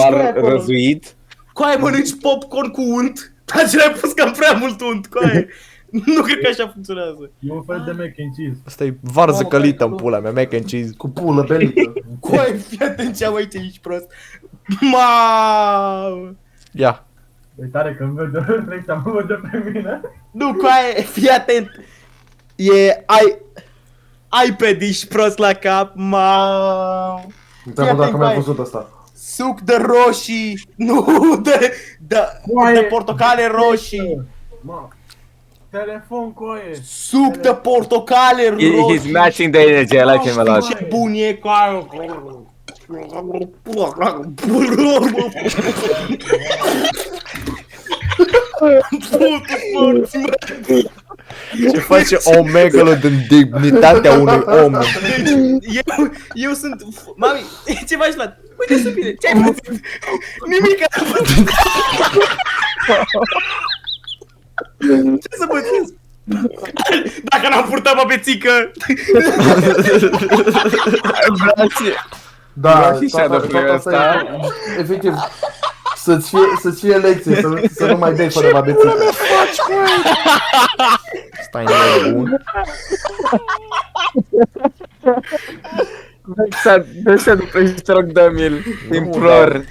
cașcaval răzuit. Coaie, mănânci popcorn cu unt? Dar ce l-ai pus cam prea mult unt, coaie. Nu cred că așa funcționează. E un fel de mac and cheese. Asta e varză călită în pula mea, mac and cheese. Cu pulă belită. Coaie, fii atent ce am aici, ești prost. Mamă. Ia. E tare că îmi vede reflexa, mă vede pe mine. Nu, coaie, fii atent. iPad, ești prost la cap, mamă. Te-am dacă mi-am văzut asta. Suc de roșii, nu de portocale roșii. Mă. Telefon, coaie. Suc de portocale He's roșii. matching the energy, I like him a lot. Ce bun e, coaie. Putu morți, mă. Ce face Omega din dignitatea unui om? Deci, eu sunt... Mami, ce faci, la? Uite să bine, ce-ai pățit? Nimic am pățit. Ce să pățesc? Dacă n-am purtat băbețică! Da, și shadow-play-ul ăsta. Efectiv, să-ți fie lecție, să nu mai dai fără babețică. Stai nebun. Dă shadow-play și te rog, dă-mi-l. Implor.